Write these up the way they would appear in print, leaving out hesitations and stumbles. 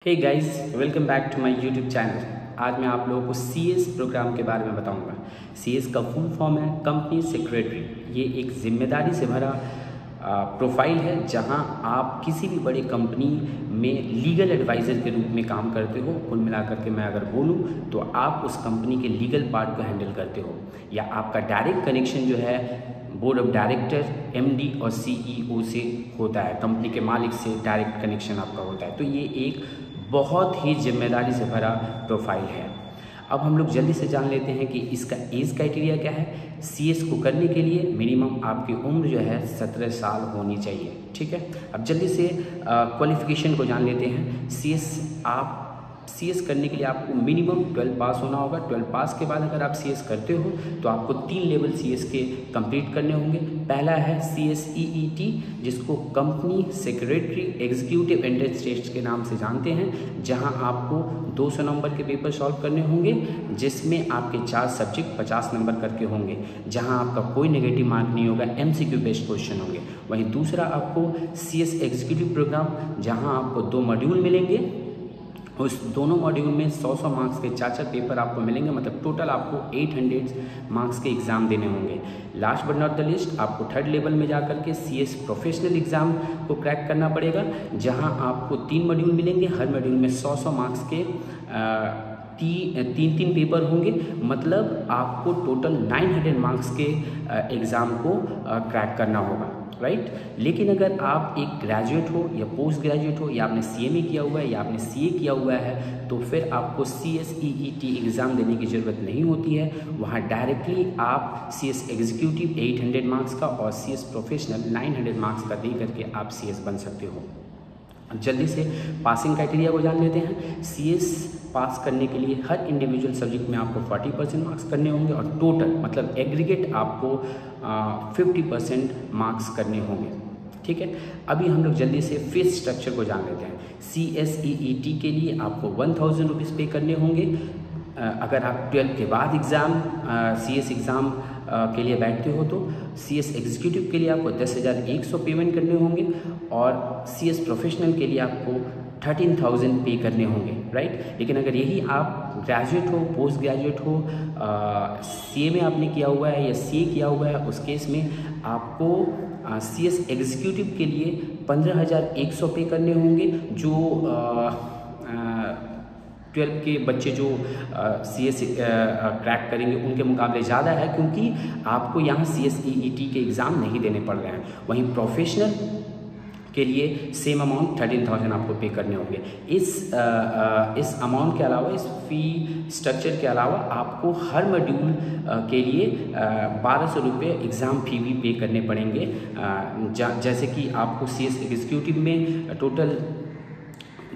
Hey guys, welcome back to my YouTube channel. आज मैं आप लोगों को सीएस प्रोग्राम के बारे में बताऊंगा। सीएस का फुल फॉर्म है कंपनी सेक्रेटरी। ये एक जिम्मेदारी से भरा प्रोफाइल है जहां आप किसी भी बड़ी कंपनी में लीगल एडवाइज़र के रूप में काम करते हो। कुल मिलाकर के मैं अगर बोलूं तो आप उस कंपनी के लीगल पार्ट को हैंडल करते हो, या आपका डायरेक्ट कनेक्शन जो है बोर्ड ऑफ डायरेक्टर, एमडी और सीईओ से होता है। कंपनी के मालिक से डायरेक्ट कनेक्शन आपका होता है। तो ये एक बहुत ही जिम्मेदारी से भरा प्रोफाइल है। अब हम लोग जल्दी से जान लेते हैं कि इसका एज क्राइटेरिया क्या है। सीएस को करने के लिए मिनिमम आपकी उम्र जो है 17 साल होनी चाहिए। ठीक है, अब जल्दी से क्वालिफिकेशन को जान लेते हैं। सीएस करने के लिए आपको मिनिमम 12 पास होना होगा। 12 पास के बाद अगर आप सीएस करते हो तो आपको 3 लेवल सीएस के कंप्लीट करने होंगे। पहला है CSEET, जिसको company secretary executive entrance test के नाम से जानते हैं, जहां आपको 200 नंबर के पेपर सॉल्व करने होंगे, जिसमें आपके 4 सब्जेक्ट 50 नंबर करके होंगे, जहां आपका कोई नेगेटिव मार्क नहीं होगा, MCQ बेस्ड क्वेश्चन होंगे। वहीं दूसरा आपको CS एग्जीक्यूटिव प्रोग्राम, जहां आपको 2 मॉड्यूल मिलेंगे। उस दोनों मॉड्यूल में 100 मार्क्स के 4 पेपर आपको मिलेंगे, मतलब टोटल आपको 800 मार्क्स के एग्ज़ाम देने होंगे। Last but not the list, आपको 3rd लेवल में जाकर के CS प्रोफेशनल एग्ज़ाम को क्रैक करना पड़ेगा, जहां आपको 3 मॉड्यूल मिलेंगे। हर मॉड्यूल में 100 मार्क्स के 3 पेपर होंगे, मतलब आपको टोटल 900 मार्क्स के एग्ज़ाम को क्रैक करना होगा, राइट। लेकिन अगर आप एक ग्रेजुएट हो या पोस्ट ग्रेजुएट हो, या आपने CMA किया हुआ है या आपने CA किया हुआ है, तो फिर आपको CSEET एग्ज़ाम देने की ज़रूरत नहीं होती है। वहाँ डायरेक्टली आप CS एग्जीक्यूटिव 800 मार्क्स का और CS प्रोफेशनल 900 मार्क्स का दे करके आप CS बन सकते हो। जल्दी से पासिंग क्राइटेरिया को जान लेते हैं। CS पास करने के लिए हर इंडिविजुअल सब्जेक्ट में आपको 40% मार्क्स करने होंगे, और टोटल मतलब एग्रीगेट आपको 50% मार्क्स करने होंगे। ठीक है, अभी हम लोग जल्दी से फीस स्ट्रक्चर को जान लेते हैं। CSEET के लिए आपको 1000 रुपीज़ पे करने होंगे। अगर आप 12 के बाद CS एग्ज़ाम के लिए बैठते हो तो CS एग्जीक्यूटिव के लिए आपको 10,100 पेमेंट करने होंगे, और CS प्रोफेशनल के लिए आपको 13,000 पे करने होंगे, राइट। लेकिन अगर यही आप ग्रेजुएट हो, पोस्ट ग्रेजुएट हो, CMA आपने किया हुआ है या CA किया हुआ है, उस केस में आपको CS एग्जीक्यूटिव के लिए 15,100 पे करने होंगे। जो 12 के बच्चे जो CS क्रैक करेंगे उनके मुकाबले ज़्यादा है, क्योंकि आपको यहाँ CSEET के एग्ज़ाम नहीं देने पड़ रहे हैं। वहीं प्रोफेशनल के लिए सेम अमाउंट 13,000 आपको पे करने होंगे। इस अमाउंट के अलावा, इस फ़ी स्ट्रक्चर के अलावा, आपको हर मॉड्यूल के लिए 1200 रुपये एग्ज़ाम फ़ी भी पे करने पड़ेंगे। जैसे कि आपको CS एग्जीक्यूटिव में टोटल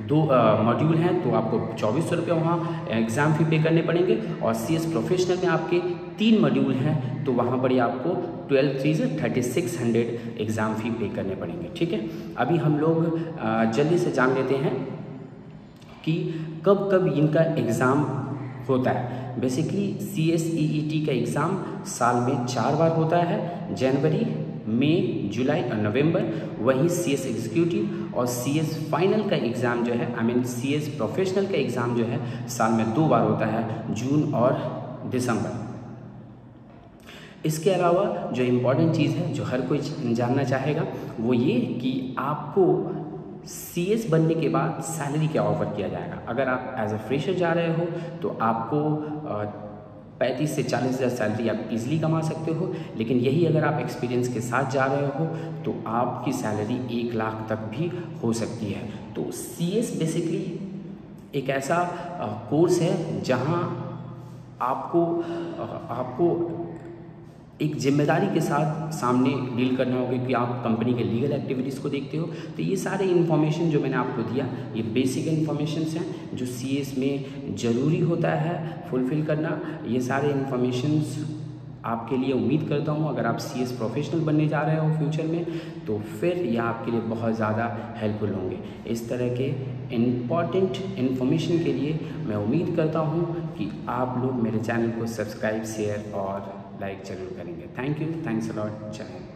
2 मॉड्यूल हैं, तो आपको 2400 रुपये वहाँ एग्ज़ाम फ़ी पे करने पड़ेंगे, और CS प्रोफेशनल में आपके 3 मॉड्यूल हैं, तो वहाँ पर ही आपको 3600 एग्ज़ाम फ़ी पे करने पड़ेंगे। ठीक है, अभी हम लोग जल्दी से जान लेते हैं कि कब कब इनका एग्ज़ाम होता है। बेसिकली CSEET का एग्ज़ाम साल में 4 बार होता है, जनवरी, मई, जुलाई और नवंबर। वहीं CS एग्जीक्यूटिव और CS फाइनल का एग्ज़ाम जो है, CS प्रोफेशनल का एग्ज़ाम जो है, साल में 2 बार होता है, जून और दिसंबर। इसके अलावा जो इम्पॉर्टेंट चीज़ है, जो हर कोई जानना चाहेगा, वो ये कि आपको CS बनने के बाद सैलरी क्या ऑफ़र किया जाएगा। अगर आप एज अ फ्रेशर जा रहे हो तो आपको 35 से 40 हज़ार सैलरी आप इजीली कमा सकते हो। लेकिन यही अगर आप एक्सपीरियंस के साथ जा रहे हो तो आपकी सैलरी 1 लाख तक भी हो सकती है। तो CS बेसिकली एक ऐसा कोर्स है जहां आपको एक जिम्मेदारी के साथ सामने डील करना होगा, कि आप कंपनी के लीगल एक्टिविटीज़ को देखते हो। तो ये सारे इन्फॉर्मेशन जो मैंने आपको दिया, ये बेसिक इन्फॉर्मेशंस हैं जो CS में ज़रूरी होता है फुलफ़िल करना। ये सारे इन्फॉर्मेशंस आपके लिए, उम्मीद करता हूँ अगर आप CS प्रोफेशनल बनने जा रहे हो फ्यूचर में, तो फिर ये आपके लिए बहुत ज़्यादा हेल्पफुल होंगे। इस तरह के इम्पॉर्टेंट इन्फॉर्मेशन के लिए मैं उम्मीद करता हूँ कि आप लोग मेरे चैनल को सब्सक्राइब, शेयर और लाइक ज़रूर करेंगे। Thank you, thanks a lot, जय हिंद।